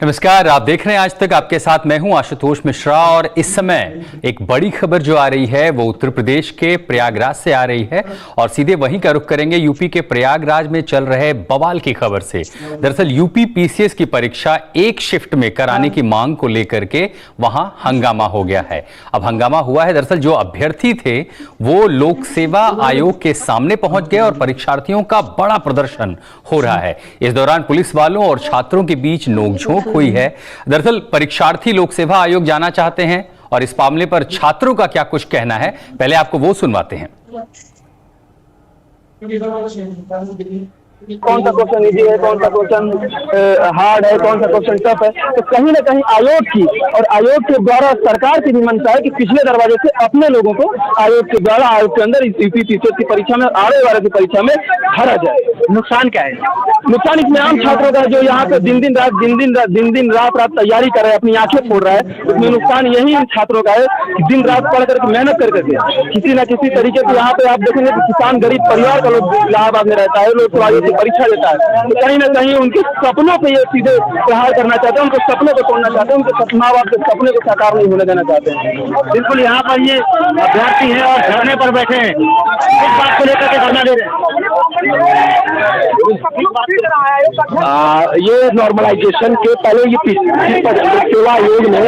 नमस्कार, आप देख रहे हैं आज तक। आपके साथ मैं हूं आशुतोष मिश्रा और इस समय एक बड़ी खबर जो आ रही है वो उत्तर प्रदेश के प्रयागराज से आ रही है और सीधे वहीं का रुख करेंगे यूपी के प्रयागराज में चल रहे बवाल की खबर से। दरअसल यूपी पीसीएस की परीक्षा एक शिफ्ट में कराने की मांग को लेकर के वहां हंगामा हो गया है। अब हंगामा हुआ है, दरअसल जो अभ्यर्थी थे वो लोक सेवा आयोग के सामने पहुंच गए और परीक्षार्थियों का बड़ा प्रदर्शन हो रहा है। इस दौरान पुलिस वालों और छात्रों के बीच नोकझोंक हुई है। दरअसल परीक्षार्थी लोक सेवा आयोग जाना चाहते हैं और इस मामले पर छात्रों का क्या कुछ कहना है, पहले आपको वो सुनवाते हैं। कौन सा क्वेश्चन इजी है, कौन सा क्वेश्चन हार्ड है, कौन सा क्वेश्चन टफ है, तो कहीं ना कहीं आयोग की और आयोग के द्वारा सरकार की भी मंशा है कि पिछले दरवाजे से अपने लोगों को आयोग के द्वारा आयोग के अंदर यूपी पीसीएस की परीक्षा में, आने वाले की परीक्षा में भरा जाए। नुकसान क्या है? नुकसान इसमें आम छात्रों का जो यहाँ पे दिन दिन रात तैयारी कर रहे हैं, अपनी आंखें फोड़ रहा है, उसमें नुकसान यही इन छात्रों का है कि दिन रात पढ़ करके मेहनत कर करके किसी न किसी तरीके से यहाँ पे आप देखेंगे कि किसान गरीब परिवार का लोग इलाहाबाद में रहता है, लोग परीक्षा देता है, तो कहीं ना कहीं उनके सपनों पे ये सीधे प्रहार करना चाहते हैं, उनके सपने को तोड़ना चाहते हैं, उनके माँ बाप के सपने को साकार नहीं होने देना चाहते हैं। बिल्कुल यहाँ पर ये अभ्यर्थी है और धरने पर बैठे हैं, इस बात को लेकर के धरना दे रहे हैं। ये नॉर्मलाइजेशन के पहले ये सेवा आयोग ने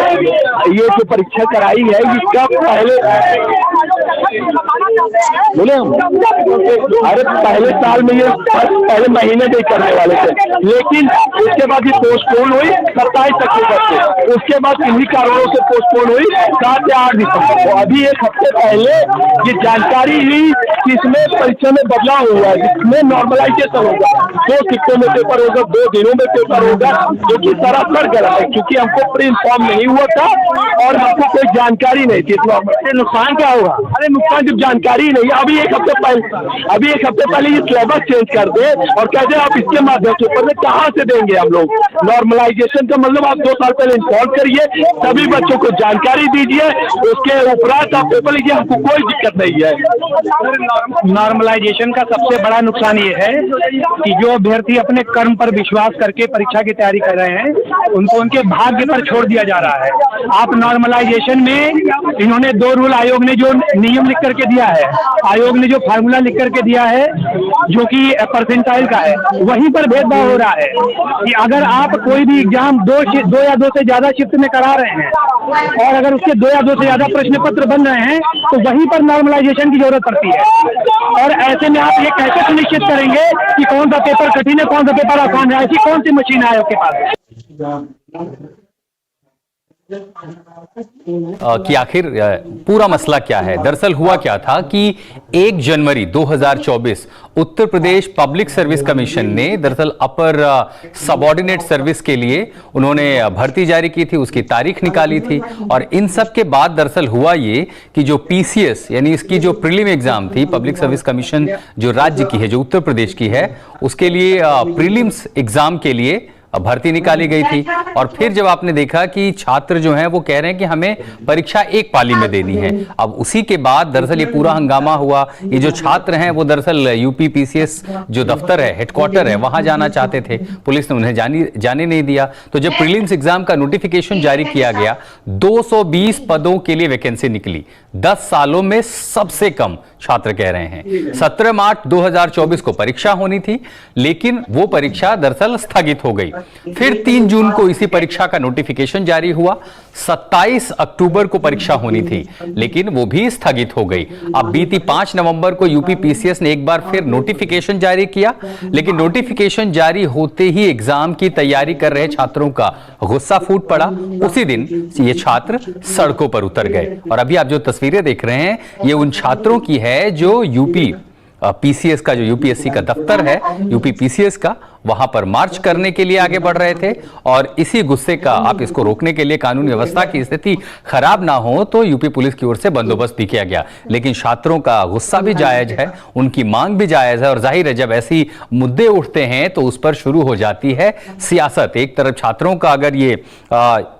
ये जो परीक्षा कराई है इसका बोले हम अरे पहले साल में ये पहले महीने में करने वाले थे, लेकिन उसके बाद ये पोस्टपोन हुई 27 अक्टूबर से, उसके बाद इन्हीं कारणों से पोस्टपोन हुई 7 या 8 दिसंबर को। अभी एक हफ्ते पहले ये जानकारी हुई कि इसमें परीक्षा में बदलाव हुआ है, जिसमें नॉर्मलाइजेशन होगा, 2 शिफ्टों में पेपर होगा, 2 दिनों में पेपर होगा, जो कि सरासर गलत है क्योंकि हमको प्री इन्फॉर्म नहीं हुआ था और हमको कोई जानकारी नहीं थी। तो नुकसान क्या होगा? अरे नुकसान जब जानकारी नहीं, अभी एक हफ्ते पहले ये सिलेबस चेंज कर दे और कहते हैं आप इसके माध्यम से ऊपर में कहाँ से देंगे हम लोग। नॉर्मलाइजेशन का मतलब आप 2 साल पहले इन्फॉर्म करिए, सभी बच्चों को जानकारी दीजिए, उसके उपरांत आप पेपर लीजिए, हमको कोई दिक्कत नहीं है। नॉर्मलाइजेशन का सबसे बड़ा नुकसान ये है कि जो अभ्यर्थी अपने कर्म पर विश्वास करके परीक्षा की तैयारी कर रहे हैं उनको उनके भाग्य पर छोड़ दिया जा रहा है। आप नॉर्मलाइजेशन में इन्होंने 2 रूल, आयोग ने जो नियम लिख करके दिया है, आयोग ने जो फार्मूला लिख करके दिया है जो कि परसेंटाइल का है, वहीं पर भेदभाव हो रहा है कि अगर आप कोई भी एग्जाम 2 या 2 से ज्यादा शिफ्ट में करा रहे हैं और अगर उसके 2 या 2 से ज्यादा प्रश्न पत्र बन रहे हैं तो वहीं पर नॉर्मलाइजेशन की जरूरत पड़ती है। और ऐसे में आप ये कैसे सुनिश्चित करेंगे कि कौन सा पेपर कठिन है, कौन सा पेपर आसान है? ऐसी कौन सी मशीन है आयोग के पास कि आखिर पूरा मसला क्या है? दरअसल हुआ क्या था कि 1 जनवरी 2024 Uttar Pradesh public service commission ने दरअसल अपर सबऑर्डिनेट सर्विस के लिए उन्होंने भर्ती जारी की थी, उसकी तारीख निकाली थी और इन सब के बाद दरअसल हुआ ये कि जो पीसीएस यानी इसकी जो प्रीलिम एग्जाम थी, पब्लिक सर्विस कमीशन जो राज्य की है, जो उत्तर प्रदेश की है, उसके लिए प्रीलिम्स एग्जाम के लिए भर्ती निकाली गई थी। और फिर जब आपने देखा कि छात्र जो हैं वो कह रहे हैं कि हमें परीक्षा एक पाली में देनी है, अब उसी के बाद दरअसल ये पूरा हंगामा हुआ। ये जो छात्र हैं वो दरअसल यूपी पीसीएस जो दफ्तर है, हेडक्वार्टर है, वहां जाना चाहते थे, पुलिस ने उन्हें जाने नहीं दिया। तो जब प्रीलिम्स एग्जाम का नोटिफिकेशन जारी किया गया, 220 पदों के लिए वैकेंसी निकली, 10 सालों में सबसे कम छात्र कह रहे हैं। 17 मार्च 2024 को परीक्षा होनी थी, लेकिन वो परीक्षा दरअसल स्थगित हो गई। फिर 3 जून को इसी परीक्षा का नोटिफिकेशन जारी हुआ, 27 अक्टूबर को परीक्षा होनी थी, लेकिन वो भी स्थगित हो गई। अब बीती 5 नवंबर को यूपी पीसीएस ने एक बार फिर नोटिफिकेशन जारी किया, लेकिन नोटिफिकेशन जारी होते ही एग्जाम की तैयारी कर रहे छात्रों का गुस्सा फूट पड़ा। उसी दिन ये छात्र सड़कों पर उतर गए और अभी आप जो तस्वीरें देख रहे हैं ये उन छात्रों की है जो यूपी पीसीएस का, जो यूपीएससी का दफ्तर है, यूपी पीसीएस का, वहां पर मार्च करने के लिए आगे बढ़ रहे थे। और इसी गुस्से का, आप इसको रोकने के लिए कानून व्यवस्था की स्थिति खराब ना हो तो यूपी पुलिस की ओर से बंदोबस्त भी किया गया। लेकिन छात्रों का गुस्सा भी जायज है, उनकी मांग भी जायज है और जाहिर है जब ऐसी मुद्दे उठते हैं तो उस पर शुरू हो जाती है सियासत। एक तरफ छात्रों का अगर ये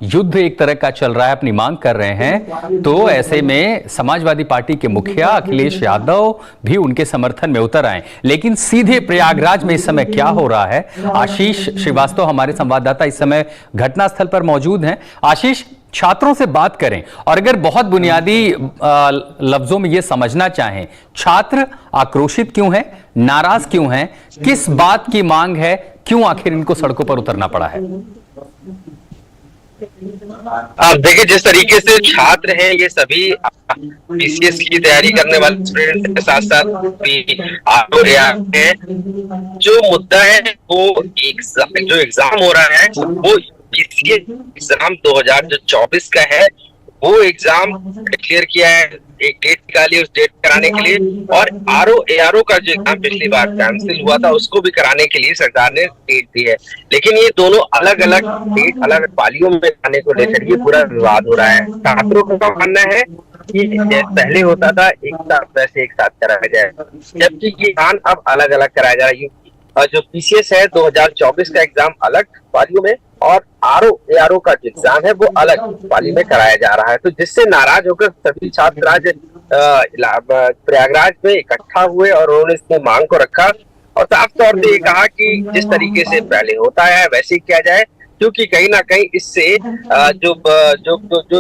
युद्ध एक तरह का चल रहा है, अपनी मांग कर रहे हैं, तो ऐसे में समाजवादी पार्टी के मुखिया अखिलेश यादव भी उनके समर्थन में उतर आए। लेकिन सीधे प्रयागराज में इस समय क्या हो रहा है है। आशीष श्रीवास्तव हमारे संवाददाता इस समय घटनास्थल पर मौजूद हैं। आशीष, छात्रों से बात करें और अगर बहुत बुनियादी लफ्जों में यह समझना चाहें, छात्र आक्रोशित क्यों हैं, नाराज क्यों हैं, किस बात की मांग है, क्यों आखिर इनको सड़कों पर उतरना पड़ा है? आप देखिए, जिस तरीके से छात्र हैं ये सभी पीसीएस की तैयारी करने वाले स्टूडेंट के साथ साथ जो मुद्दा है वो जो एग्जाम हो रहा है वो पीसीएस एग्जाम 2024 का है। वो एग्जाम डिक्लेयर किया है, एक डेट निकाली उस डेट कराने के लिए, और एआरओ का जो एग्जाम पिछली बार कैंसिल हुआ था उसको भी कराने के लिए सरकार ने डेट दी है। लेकिन ये दोनों अलग अलग डेट अलग पालियों में कराने को लेकर ये पूरा विवाद हो रहा है। छात्रों का मानना है कि पहले होता था एक साथ, वैसे एक साथ कराया जाए, जबकि ये एग्जाम अब अलग अलग कराया जा रहा है। जो पीसीएस है 2024 का एग्जाम अलग पालियों में और एआरओ का जो एग्जाम है वो अलग पाली में कराया जा रहा है। तो जिससे नाराज होकर सभी छात्र आज प्रयागराज में इकट्ठा हुए और उन्होंने इसमें मांग को रखा और साफ तौर से ये कहा कि जिस तरीके से पहले होता है वैसे ही किया जाए, क्योंकि कहीं ना कहीं इससे जो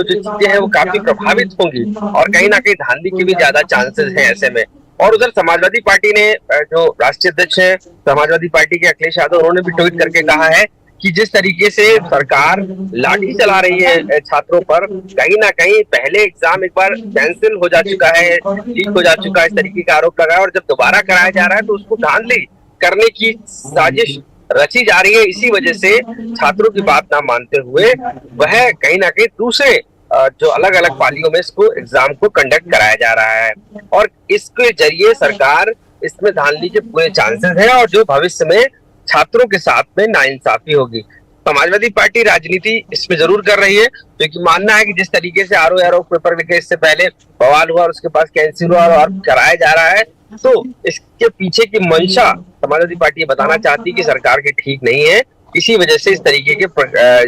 चीजें हैं वो काफी प्रभावित होंगी और कहीं ना कहीं धांधली के भी ज्यादा चांसेस हैं ऐसे में। और उधर समाजवादी पार्टी ने, जो राष्ट्रीय अध्यक्ष है समाजवादी पार्टी के अखिलेश यादव, उन्होंने भी ट्वीट करके कहा है कि जिस तरीके से सरकार लाठी चला रही है छात्रों पर, कहीं ना कहीं पहले एग्जाम एक बार कैंसिल हो जा चुका है, लीक हो जा चुका है, इस तरीके का आरोप लगा है और जब दोबारा कराया जा रहा है तो उसको धांधली करने की साजिश रची जा रही है। इसी वजह से छात्रों की बात ना मानते हुए वह कहीं ना कहीं दूसरे जो अलग अलग पालियों में इसको एग्जाम को कंडक्ट कराया जा रहा है और इसके जरिए सरकार इसमें धांधली के पूरे चांसेस हैं और जो भविष्य में छात्रों के साथ में नाइंसाफी होगी। समाजवादी पार्टी राजनीति इसमें जरूर कर रही है, क्योंकि मानना है कि जिस तरीके से आरओ पेपर लिखे, इससे पहले बवाल हुआ और उसके पास कैंसिल हुआ और कराया जा रहा है, तो इसके पीछे की मंशा समाजवादी पार्टी बताना चाहती है कि सरकार की ठीक नहीं है। इसी वजह से इस तरीके के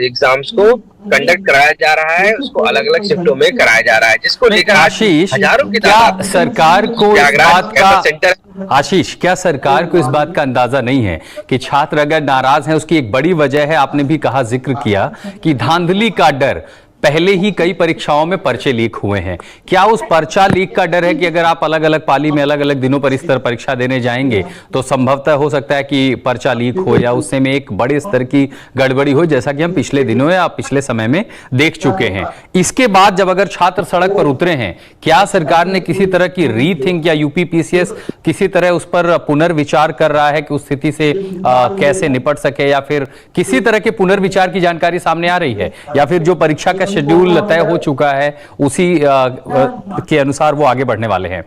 एग्जाम्स को कंडक्ट कराया जा रहा है, उसको अलग अलग शिफ्टों में कराया जा रहा है, जिसको लेकर आशीष, हजारों की क्या सरकार को इस बात का आशीष क्या सरकार को इस बात का अंदाजा नहीं है कि छात्र अगर नाराज हैं उसकी एक बड़ी वजह है, आपने भी कहा, जिक्र किया कि धांधली का डर, पहले ही कई परीक्षाओं में पर्चे लीक हुए हैं। क्या उस पर्चा लीक का डर है कि अगर आप अलग अलग पाली में अलग अलग दिनों पर इस तरह परीक्षा देने जाएंगे तो संभवतः हो सकता है कि पर्चा लीक हो या उससे में एक बड़े स्तर की गड़बड़ी हो, जैसा कि हम पिछले दिनों या पिछले समय में देख चुके हैं। इसके बाद जब अगर छात्र सड़क पर उतरे हैं, क्या सरकार ने किसी तरह की रीथिंक या यूपी पीसीएस किसी तरह उस पर पुनर्विचार कर रहा है कि उस स्थिति से कैसे निपट सके, या फिर किसी तरह के पुनर्विचार की जानकारी सामने आ रही है, या फिर जो परीक्षा का शेड्यूल तय हो चुका है उसी के अनुसार वो आगे बढ़ने वाले हैं?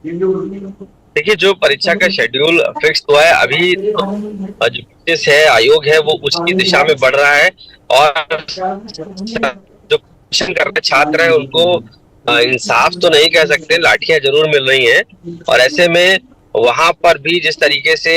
देखिए, जो परीक्षा का शेड्यूल फिक्स हुआ है, अभी जो है आयोग है वो उसकी दिशा में बढ़ रहा है और जो क्वेश्चन कर रहे छात्र हैं उनको इंसाफ तो नहीं कह सकते, लाठियां जरूर मिल रही हैं और ऐसे में वहां पर भी जिस तरीके से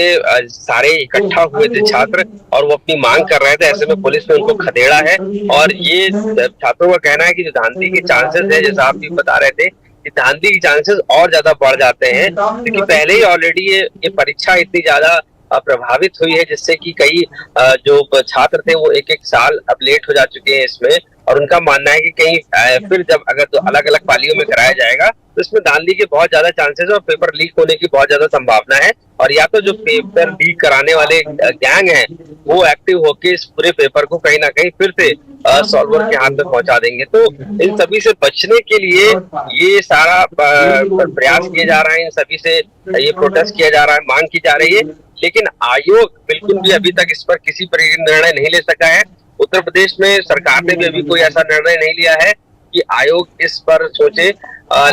सारे इकट्ठा हुए थे छात्र और वो अपनी मांग कर रहे थे, ऐसे में पुलिस ने उनको खदेड़ा है और ये छात्रों का कहना है कि जो धांधली के चांसेस है, जैसा आप भी बता रहे थे, कि धांधली के चांसेस और ज्यादा बढ़ जाते हैं, क्योंकि पहले ही ऑलरेडी ये परीक्षा इतनी ज्यादा प्रभावित हुई है जिससे कि कई जो छात्र थे वो एक साल अब लेट हो जा चुके हैं इसमें, और उनका मानना है कि कहीं फिर जब अगर तो अलग अलग पालियों में कराया जाएगा तो इसमें धांधली के बहुत ज्यादा चांसेस है और पेपर लीक होने की बहुत ज्यादा संभावना है। और या तो जो पेपर लीक कराने वाले गैंग हैं वो एक्टिव होके इस पूरे पेपर को कहीं ना कहीं फिर से सॉल्वर के हाथ में पहुंचा देंगे। तो इन सभी से बचने के लिए ये सारा प्रयास किया जा रहा है, इन सभी से ये प्रोटेस्ट किया जा रहा है, मांग की जा रही है, लेकिन आयोग बिल्कुल भी अभी तक इस पर किसी प्रकार निर्णय नहीं ले सका है। उत्तर प्रदेश में सरकार ने भी अभी कोई ऐसा निर्णय नहीं लिया है कि आयोग इस पर सोचे,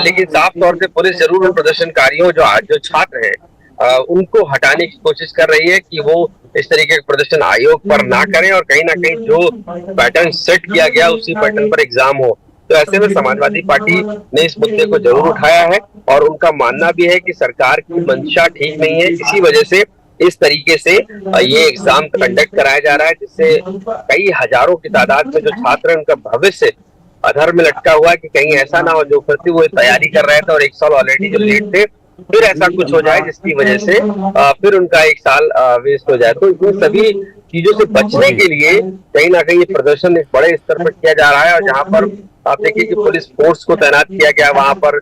लेकिन साफ तौर से पुलिस जरूर उन प्रदर्शनकारियों जो छात्र हैं उनको हटाने की कोशिश कर रही है कि वो इस तरीके का प्रदर्शन आयोग पर ना करें और कहीं ना कहीं जो पैटर्न सेट किया गया उसी पैटर्न पर एग्जाम हो। तो ऐसे में समाजवादी पार्टी ने इस मुद्दे को जरूर उठाया है और उनका मानना भी है कि सरकार की मंशा ठीक नहीं है, इसी वजह से इस तरीके से ये एग्जाम कंडक्ट कराया जा रहा है, जिससे कई हजारों की तादाद में जो छात्र हैं उनका भविष्य अधर में लटका हुआ है कि कहीं ऐसा ना हो जो फिर से वो तैयारी कर रहे थे और एक साल ऑलरेडी जो लेट थे फिर ऐसा कुछ हो जाए जिसकी वजह से फिर उनका एक साल वेस्ट हो जाए। तो इन सभी चीजों से बचने के लिए कहीं ना कहीं ये प्रदर्शन एक बड़े स्तर पर किया जा रहा है। और जहां पर आप देखिए कि पुलिस फोर्स को तैनात किया गया, वहां पर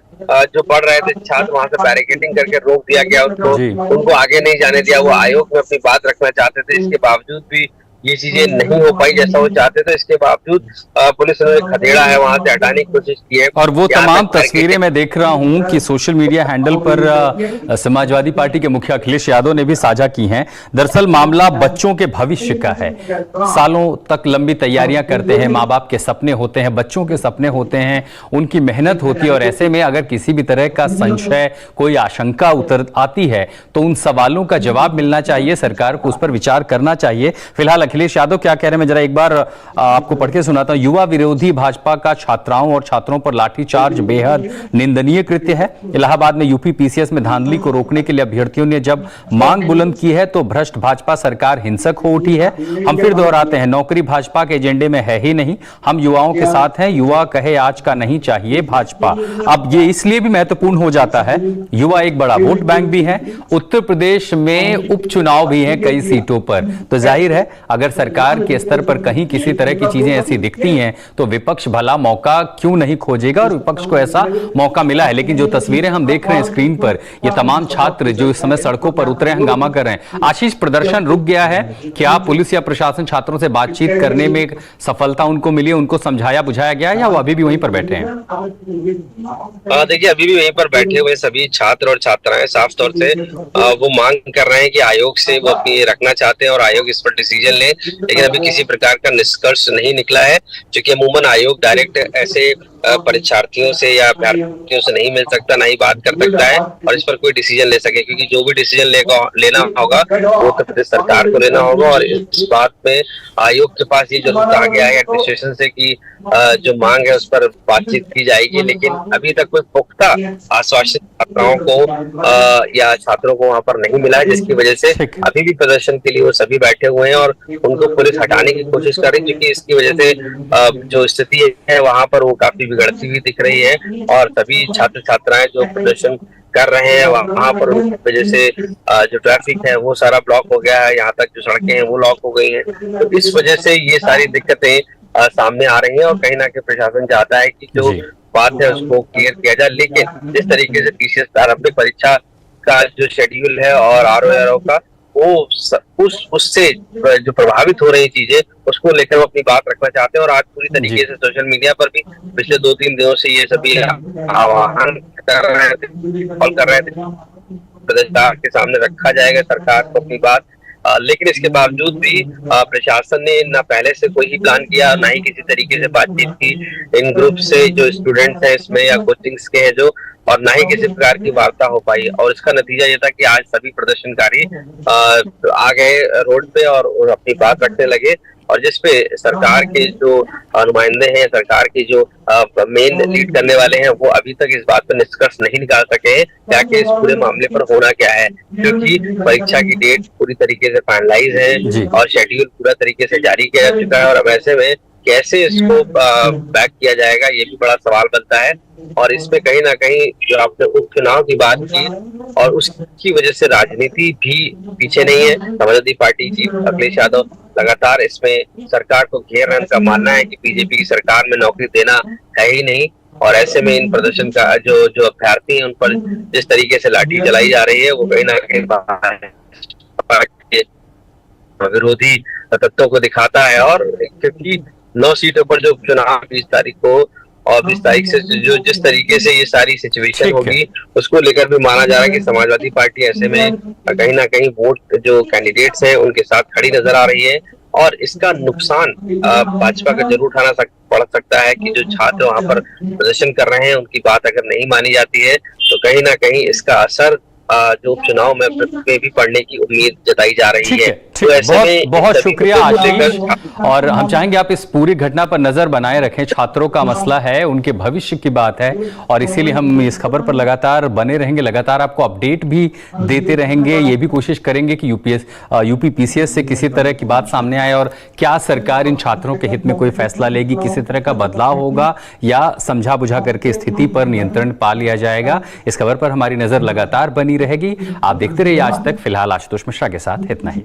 जो पढ़ रहे थे छात्र वहां से बैरिकेडिंग करके रोक दिया गया उनको आगे नहीं जाने दिया। वो आयोग में अपनी बात रखना चाहते थे, इसके बावजूद भी ये चीजें नहीं हो पाई जैसा वो चाहते थे। इसके बावजूद पुलिस ने खदेड़ा है, वहां से हटाने की कोशिश की है। और वो तमाम तस्वीरें मैं देख रहा हूं कि सोशल मीडिया हैंडल पर समाजवादी पार्टी के मुखिया अखिलेश यादव ने भी साझा की हैं। दरअसल मामला बच्चों के भविष्य का है। सालों तक लंबी तैयारियां करते हैं, माँ बाप के सपने होते हैं, बच्चों के सपने होते हैं, उनकी मेहनत होती है। और ऐसे में अगर किसी भी तरह का संशय, कोई आशंका उतर आती है तो उन सवालों का जवाब मिलना चाहिए, सरकार को उस पर विचार करना चाहिए। फिलहाल अखिलेश यादव क्या कह रहे हैं मैं जरा एक बार आपको पढ़ के सुनाता हूं। युवा विरोधी भाजपा का छात्राओं और छात्रों पर लाठीचार्ज बेहद निंदनीय कृत्य है। इलाहाबाद में यूपी पीसीएस में धांधली को रोकने के लिए अभ्यर्थियों ने जब मांग बुलंद की है तो भ्रष्ट भाजपा सरकार हिंसक हो उठी है। हम फिर दोहराते हैं, नौकरी भाजपा के एजेंडे में है ही नहीं। हम युवाओं के साथ हैं, युवा कहे आज का नहीं चाहिए भाजपा। अब ये इसलिए भी महत्वपूर्ण हो जाता है, युवा एक बड़ा वोट बैंक भी है। उत्तर प्रदेश में उपचुनाव भी है कई सीटों पर, तो जाहिर है अगर सरकार के स्तर पर कहीं किसी तरह की चीजें ऐसी दिखती हैं तो विपक्ष भला मौका क्यों नहीं खोजेगा, और विपक्ष को ऐसा मौका मिला है। लेकिन जो तस्वीरें हम देख रहे हैं स्क्रीन पर, ये तमाम छात्र जो इस समय सड़कों पर उतरे हंगामा कर रहे हैं। आशीष, प्रदर्शन रुक गया है, क्या पुलिस या प्रशासन छात्रों से बातचीत करने में सफलता उनको मिली, उनको समझाया बुझाया गया, या वो अभी भी वहीं पर बैठे हैं? देखिए, अभी भी वहीं पर बैठे हुए सभी छात्र और छात्राएं साफ तौर से वो मांग कर रहे हैं कि आयोग से वो अपनी रखना चाहते हैं और आयोग इस पर डिसीजन ले। लेकिन अभी किसी प्रकार का निष्कर्ष नहीं निकला है, क्योंकि अमूमन आयोग डायरेक्ट ऐसे परीक्षार्थियों से या अभ्यर्थियों से नहीं मिल सकता, ना ही बात कर सकता है और इस पर कोई डिसीजन ले सके। क्योंकि जो भी डिसीजन लेना होगा वो उत्तर प्रदेश सरकार को लेना होगा। और इस बात में आयोग के पास ये जरूर कहा गया है एडमिनिस्ट्रेशन से कि जो मांग है उस पर बातचीत की जाएगी। लेकिन अभी तक कोई पुख्ता आश्वासन छात्राओं को या छात्रों को वहां पर नहीं मिला है, जिसकी वजह से अभी भी प्रदर्शन के लिए वो सभी बैठे हुए हैं और उनको पुलिस हटाने की कोशिश कर रही है। क्योंकि इसकी वजह से जो स्थिति है वहां पर वो काफी बिगड़ती हुई दिख रही है और सभी छात्र छात्राएं जो प्रदर्शन कर रहे हैं वहां पर उनकी वजह से जो ट्रैफिक है वो सारा ब्लॉक हो गया है, यहाँ तक जो सड़कें हैं वो लॉक हो गई हैं। तो इस वजह से ये सारी दिक्कतें सामने आ रही हैं और कहीं ना कहीं प्रशासन चाहता है कि जो बात है उसको क्लियर किया जाए। लेकिन जिस तरीके से पीसीएस प्रारंभिक परीक्षा का जो शेड्यूल है और आरओ का वो उससे जो प्रभावित हो रही चीजें उसको लेकर वो अपनी बात रखना चाहते हैं। और आज पूरी तरीके से सोशल मीडिया पर भी पिछले 2-3 दिनों से ये सभी आह्वान कर रहे थे सरकार के सामने रखा जाएगा सरकार को अपनी बात। लेकिन इसके बावजूद भी प्रशासन ने न पहले से कोई ही प्लान किया, ना ही किसी तरीके से बातचीत की इन ग्रुप से जो स्टूडेंट्स हैं इसमें या कोचिंग्स के हैं जो, और ना ही किसी प्रकार की वार्ता हो पाई। और इसका नतीजा ये था कि आज सभी प्रदर्शनकारी आ गए रोड पे और अपनी बात रखने लगे। और जिसपे सरकार के जो नुमाइंदे हैं, सरकार के जो मेन लीड करने वाले हैं, वो अभी तक इस बात पर निष्कर्ष नहीं निकाल सके हैं क्या कि इस पूरे मामले पर होना क्या है। क्योंकि परीक्षा की डेट पूरी तरीके से फाइनलाइज है और शेड्यूल पूरा तरीके से जारी किया जा चुका है और अब ऐसे में कैसे इसको बैक किया जाएगा ये भी बड़ा सवाल बनता है। और इसमें कहीं ना कहीं जो आपने उपचुनाव की बात की और उसकी वजह से राजनीति भी पीछे नहीं है। समाजवादी पार्टी चीफ अखिलेश यादव लगातार इसमें सरकार को घेर रहे हैं। उनका मानना है कि बीजेपी की सरकार में नौकरी देना है ही नहीं और ऐसे में इन प्रदर्शन का जो अभ्यर्थी हैं उन पर जिस तरीके से लाठी चलाई जा रही है वो कहीं ना कहीं विरोधी तत्वों को दिखाता है। और क्योंकि 9 सीटों पर जो चुनाव 20 तारीख को और 20 तारीख से जो जिस तरीके से ये सारी सिचुएशन होगी उसको लेकर भी माना जा रहा है कि समाजवादी पार्टी ऐसे में कहीं ना कहीं वोट जो कैंडिडेट्स हैं उनके साथ खड़ी नजर आ रही है। और इसका नुकसान भाजपा का जरूर उठाना पड़ सकता है कि जो छात्र वहां पर प्रदर्शन कर रहे हैं उनकी बात अगर नहीं मानी जाती है तो कहीं ना कहीं इसका असर जो उपचुनाव में भी पढ़ने की उम्मीद जताई जा रही ठीक है। है, ठीक है। बहुत बहुत शुक्रिया आशीष, और हम चाहेंगे आप इस पूरी घटना पर नजर बनाए रखें। छात्रों का मसला है, उनके भविष्य की बात है, और इसीलिए हम इस खबर पर लगातार बने रहेंगे, लगातार आपको अपडेट भी देते रहेंगे। ये भी कोशिश करेंगे कि यूपी पीसीएस से किसी तरह की बात सामने आए और क्या सरकार इन छात्रों के हित में कोई फैसला लेगी, किसी तरह का बदलाव होगा या समझा बुझा करके स्थिति पर नियंत्रण पा लिया जाएगा। इस खबर पर हमारी नजर लगातार बनी रहेगी। आप देखते रहिए आज तक। फिलहाल आशुतोष मिश्रा के साथ इतना ही।